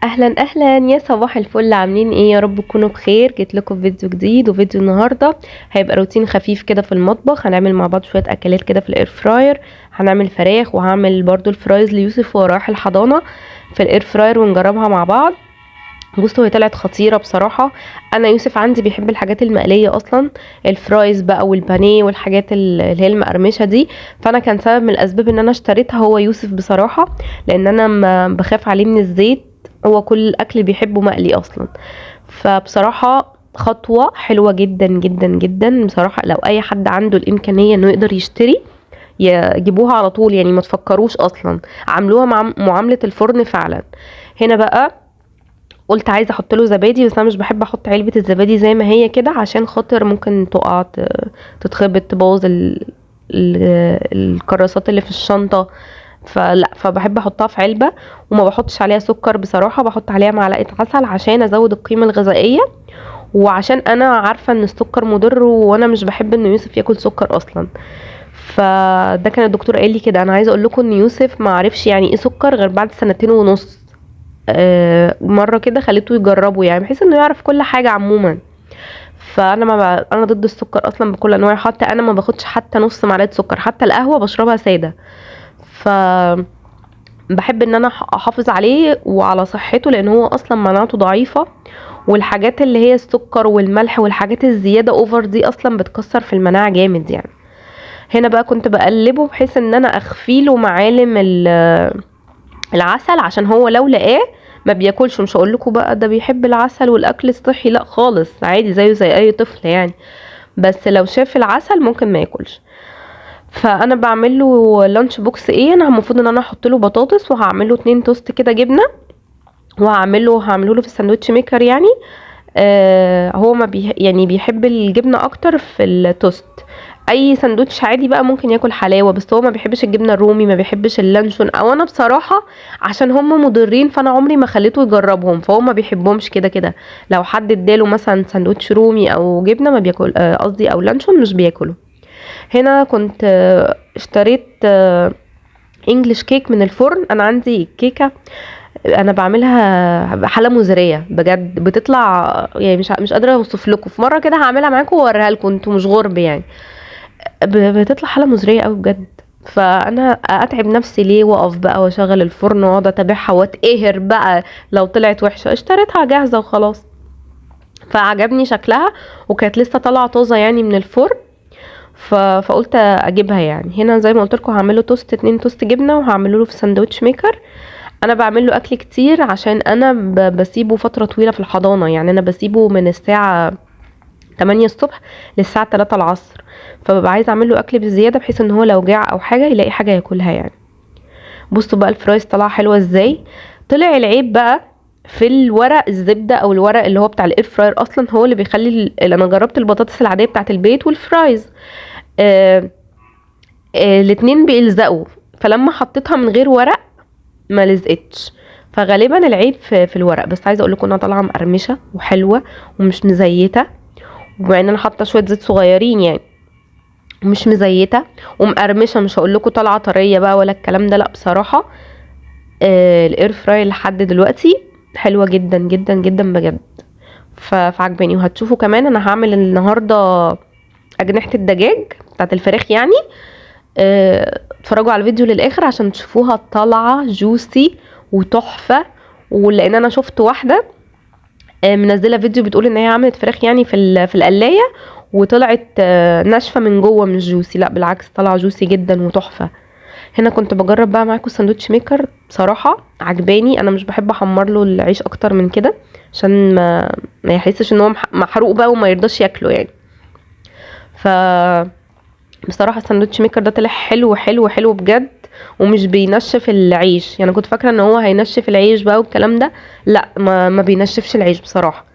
اهلا اهلا يا صباح الفل، عاملين ايه؟ يا رب تكونوا بخير. جيت لكم فيديو جديد، وفيديو النهارده هيبقى روتين خفيف كده في المطبخ. هنعمل مع بعض شويه اكلات كده في الاير فراير. هنعمل فراخ، وهعمل برضو الفرايز ليوسف وهو رايح الحضانه في الاير فراير ونجربها مع بعض. بصوا هي طلعت خطيره بصراحه. انا يوسف عندي بيحب الحاجات المقليه اصلا، الفرايز بقى والبانيه والحاجات اللي هي المقرمشه دي. فانا كان سبب من الاسباب ان انا اشتريتها هو يوسف بصراحه، لان انا بخاف عليه من الزيت. هو كل الاكل بيحبه مقلي اصلا. فبصراحه خطوه حلوه جدا جدا جدا بصراحه. لو اي حد عنده الامكانيه انه يقدر يشتري، يجيبوها على طول يعني، ما تفكروش اصلا. عاملوها مع معامله الفرن فعلا. هنا بقى قلت عايزه احط له زبادي، بس انا مش بحب احط علبه الزبادي زي ما هي كده، عشان خاطر ممكن تقع تتخبط تبوظ الكراسات اللي في الشنطه. فلا، فبحب احطها في علبه. وما بحطش عليها سكر بصراحه، بحط عليها معلقه عسل عشان ازود القيمه الغذائيه، وعشان انا عارفه ان السكر مضر، وانا مش بحب ان يوسف ياكل سكر اصلا. فده كان الدكتور قال لي كده. انا عايزه اقول لكم ان يوسف ما عرفش يعني ايه سكر غير بعد 2.5 سنين. مره كده خليته يجربه، يعني بحيث انه يعرف كل حاجه عموما. فانا ما انا ضد السكر اصلا بكل انواعه، حتى انا ما باخدش حتى نص معلقه سكر، حتى القهوه بشربها ساده. ف بحب ان انا احافظ عليه وعلى صحته، لان هو اصلا مناعته ضعيفه. والحاجات اللي هي السكر والملح والحاجات الزياده اوفر دي اصلا بتكسر في المناعه جامد يعني. هنا بقى كنت بقلبه بحيث ان انا اخفيله معالم العسل، عشان هو لو لقاه ما بياكلش. مش هقول لكم بقى ده بيحب العسل والاكل الصحي، لا خالص، عادي زيه زي اي طفل يعني. بس لو شاف العسل ممكن ما ياكلش. فانا بعمل له لانش بوكس. ايه، انا المفروض ان انا احط له بطاطس، وهعمل له 2 توست كده جبنه، هعمله له في الساندوتش ميكر يعني. هو ما يعني بيحب الجبنه اكتر في التوست. اي ساندوتش عادي بقى ممكن ياكل حلاوه، بس هو ما بيحبش الجبنه الرومي، ما بيحبش اللانشون. او انا بصراحه عشان هم مضرين، فانا عمري ما خليته يجربهم، فهو ما بيحبهمش كده كده. لو حد اداله مثلا ساندوتش رومي او جبنه ما بياكل، قصدي او لانشون، مش بياكله. هنا كنت اشتريت انجلش كيك من الفرن. انا عندي كيكه انا بعملها حاله مزريه بجد، بتطلع يعني مش قادره اوصف لكم. في مره كده هعملها معاكم واوريها لكم، انتوا مش غرب يعني. بتطلع حاله مزريه قوي بجد. فانا اتعب نفسي ليه واقف بقى واشغل الفرن واقعد اتابعها واتقهر بقى لو طلعت وحشه؟ اشتريتها جاهزه وخلاص. فعجبني شكلها، وكانت لسه طالعه طازه يعني من الفرن. فقلت اجيبها يعني. هنا زي ما قلت لكم هعمله توست، 2 توست جبنه، وهعمله له في ساندوتش ميكر. انا بعمل له اكل كتير عشان انا بسيبه فتره طويله في الحضانه، يعني انا بسيبه من الساعه 8 الصبح للساعه 3 العصر. فببقى عايزه اعمل له اكل بزياده، بحيث ان هو لو جاع او حاجه يلاقي حاجه ياكلها يعني. بصوا بقى الفرايز طلع حلوه ازاي. طلع العيب بقى في الورق الزبده، او الورق اللي هو بتاع الاير فراير اصلا، هو اللي بيخلي انا جربت البطاطس العاديه بتاعه البيت والفرايز. الاتنين بيلزقوا. فلما حطيتها من غير ورق ما لزقتش. فغالبا العيب في الورق. بس عايزه اقول لكم انها طالعه مقرمشه وحلوه ومش مزيته، ومع ان انا حاطه شويه زيت صغيرين يعني، ومش مزيته ومقرمشه. مش هقول لكم طالعه طريه بقى ولا الكلام ده، لا بصراحه. الاير فراي لحد دلوقتي حلوه جدا جدا جدا بجد. فعجباني. وهتشوفوا كمان انا هعمل النهارده اجنحه الدجاج بتاعت الفراخ يعني. اتفرجوا على الفيديو للاخر عشان تشوفوها طالعه جوسي وتحفه. ولان انا شفت واحده منزله فيديو بتقول ان هي عملت فراخ يعني في القلايه، وطلعت ناشفه من جوه مش جوسي. لا بالعكس، طالعه جوسي جدا وتحفه. هنا كنت بجرب بقى معاكم ساندوتش ميكر، بصراحه عجباني. انا مش بحب احمر له العيش اكتر من كده، عشان ما يحسش ان هو محروق بقى وما يرضاش ياكله يعني. ف بصراحه الساندوتش ميكر ده طلع حلو حلو حلو بجد. ومش بينشف العيش يعني. كنت فاكره ان هو هينشف العيش بقى والكلام ده، لا ما بينشفش العيش بصراحه.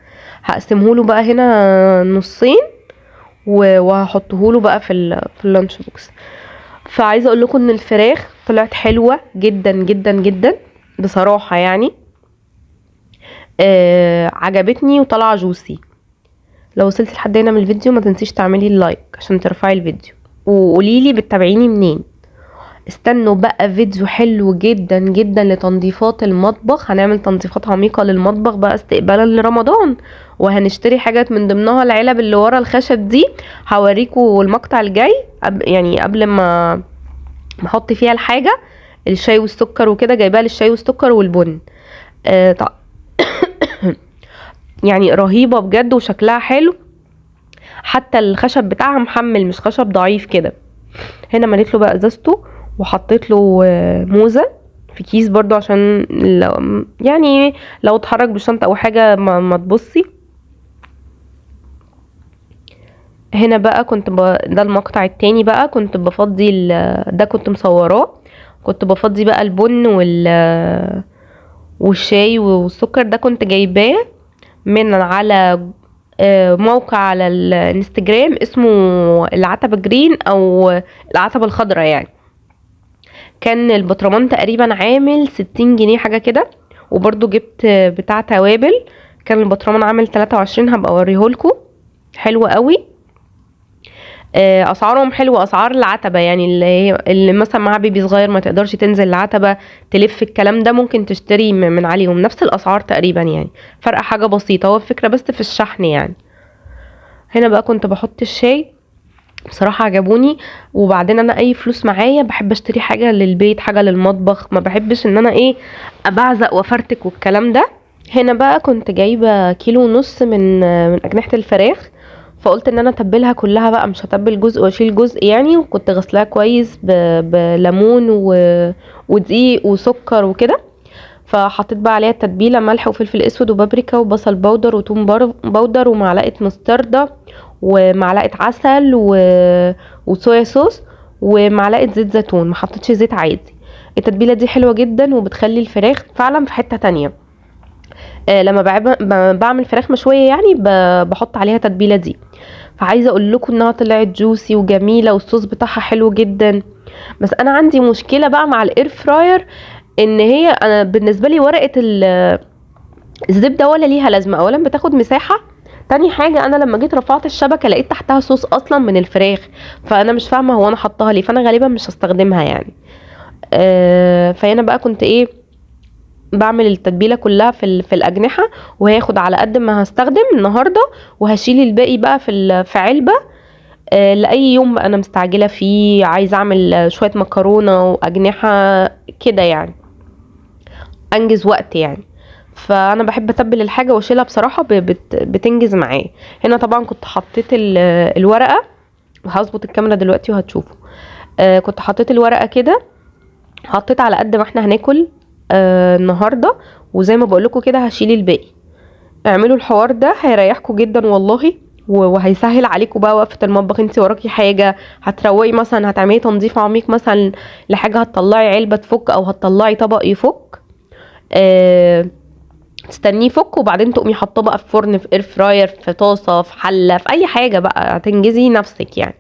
هقسمه له بقى هنا نصين، وهحطه له بقى في اللانش بوكس. فعايزه اقول لكم ان الفراخ طلعت حلوه جدا جدا جدا بصراحه يعني. عجبتني وطلع جوسي. لو وصلت لحد هنا من الفيديو ما تنسيش تعملي اللايك عشان ترفعي الفيديو، وقوليلي بتتابعيني منين. استنوا بقى فيديو حلو جدا جدا لتنظيفات المطبخ. هنعمل تنظيفات عميقة للمطبخ بقى استقبالا لرمضان، وهنشتري حاجات من ضمنها العلب اللي ورا الخشب دي. هوريكم المقطع الجاي يعني قبل ما احط فيها الحاجة. الشاي والسكر وكده، جايباها للشاي والسكر والبن. آه يعني رهيبة بجد وشكلها حلو، حتى الخشب بتاعها محمل مش خشب ضعيف كده. هنا مليت له بقى ازازته، وحطيت له موزة في كيس برضو عشان لو اتحرك بالشنطة او حاجة ما تبصي. هنا بقى ده المقطع التاني بقى، كنت بفضي ده كنت مصوراه. كنت بفضي بقى البن والشاي والسكر. ده كنت جايباه من على موقع على الانستجرام اسمه العتبة جرين او العتبة الخضراء يعني. كان البطرمان تقريبا عامل 60 جنيه حاجة كده. وبرضو جبت بتاع توابل، كان البطرمان عامل 23. هبقى اوريهولكوا، حلو قوي. اسعارهم حلوه، اسعار العتبه يعني اللي مثلا معاها بيبي صغير ما تقدرش تنزل العتبه تلف الكلام ده، ممكن تشتري من عليهم نفس الاسعار تقريبا يعني. فرق حاجه بسيطه، هو الفكره بس في الشحن يعني. هنا بقى كنت بحط الشاي، بصراحة عجبوني. وبعدين انا اي فلوس معايا بحب اشتري حاجة للبيت، حاجة للمطبخ، ما بحبش ان انا ابعزق وافرتك والكلام ده. هنا بقى كنت جايبة كيلو ونص من اجنحة الفراخ. فقلت ان انا اتبلها كلها بقى، مش هتبل جزء واشيل جزء يعني. وكنت غسلاها كويس بليمون ودقيق وسكر وكده. فحطيت بقى عليها التتبيله، ملح وفلفل اسود وبابريكا وبصل بودر وتوم بودر ومعلقه مستردة ومعلقه عسل وصويا صوص ومعلقه زيت زيتون. ما حطيتش زيت عادي. التتبيله دي حلوه جدا وبتخلي الفراخ فعلا في حته تانية. لما بعمل فراخ مشويه يعني بحط عليها تتبيله دي. فعايزه اقول لكم انها طلعت جوسي وجميله، والصوص بتاعها حلو جدا. بس انا عندي مشكله بقى مع الاير فراير، ان انا بالنسبه لي ورقه الزبده ولا ليها لازمه. اولا بتاخد مساحه، تاني حاجه انا لما جيت رفعت الشبكه لقيت تحتها صوص اصلا من الفراخ. فانا مش فاهمه هو انا حطها ليه، فانا غالبا مش هستخدمها يعني. فهنا بقى كنت بعمل التتبيله كلها في الاجنحه، وهاخد على قد ما هستخدم النهارده، وهشيل الباقي بقى في علبه لاي يوم بقى انا مستعجله فيه، عايزه اعمل شويه مكرونه واجنحه كده يعني، انجز وقت يعني. فانا بحب اتبل الحاجه واشيلها بصراحه، بتنجز معايا. هنا طبعا كنت حطيت الورقه، وهظبط الكاميرا دلوقتي وهتشوفوا. كنت حطيت الورقه كده، حطيت على قد ما احنا هناكل النهارده. وزي ما بقول لكم كده هشيل الباقي. اعملوا الحوار ده هيريحكم جدا والله، وهيسهل عليكم بقى وقفه المطبخ. انت وراكي حاجه هتروقي مثلا، هتعملي تنظيف عميق مثلا لحاجه، هتطلعي علبه تفك او هتطلعي طبق يفك، تستنيه يفك وبعدين تقومي حاطاه بقى في فرن، في اير فراير، في طاسه، في حله، في اي حاجه بقى هتنجزي نفسك يعني.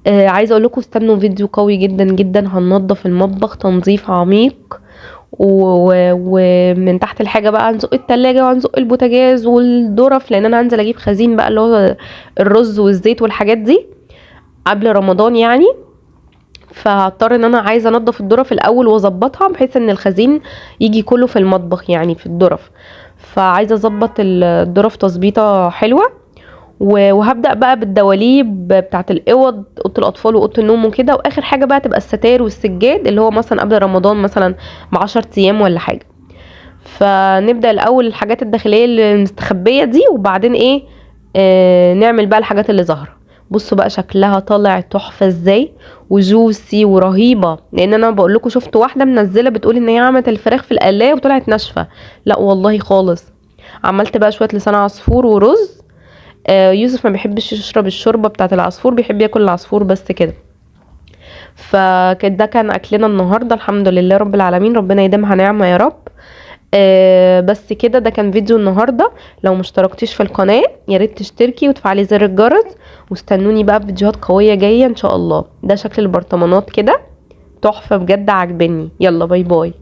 عايزه اقول لكم استنوا فيديو قوي جدا جدا. هننضف المطبخ تنظيف عميق، ومن تحت الحاجه بقى هنزق التلاجة وهنزق البوتاجاز والظرف، لان انا هنزل اجيب خزين بقى اللي هو الرز والزيت والحاجات دي قبل رمضان يعني. فهضطر ان انا عايزه انضف الظرف الاول واظبطها بحيث ان الخزين يجي كله في المطبخ يعني في الظرف. فعايزه اظبط الظرف تظبيطه حلوه. وهبدا بقى بالدواليب بتاعه الاوض، اوضه الاطفال واوضه النوم وكده. واخر حاجه بقى تبقى الستاير والسجاد، اللي هو مثلا قبل رمضان مثلا ب10 ايام ولا حاجه. فنبدا الاول الحاجات الداخليه المستخبيه دي، وبعدين نعمل بقى الحاجات اللي ظاهره. بصوا بقى شكلها طالع تحفه ازاي، وجوسي ورهيبه. لان انا بقول لكم شفت واحده منزله بتقول ان هي عملت الفراخ في القلايه وطلعت ناشفه. لا والله خالص. عملت بقى شويه لسان عصفور ورز. يوسف ما بيحبش يشرب الشوربه بتاعه العصفور، بيحب ياكل العصفور بس كده. فكده كان اكلنا النهارده، الحمد لله رب العالمين، ربنا يديمها نعمه يا رب. بس كده، ده كان فيديو النهارده. لو مشتركتيش في القناه يا ريت تشتركي وتفعلي زر الجرس، واستنوني بقى بفيديوهات قويه جايه ان شاء الله. ده شكل البرطمانات كده تحفه بجد، عجبني. يلا باي باي.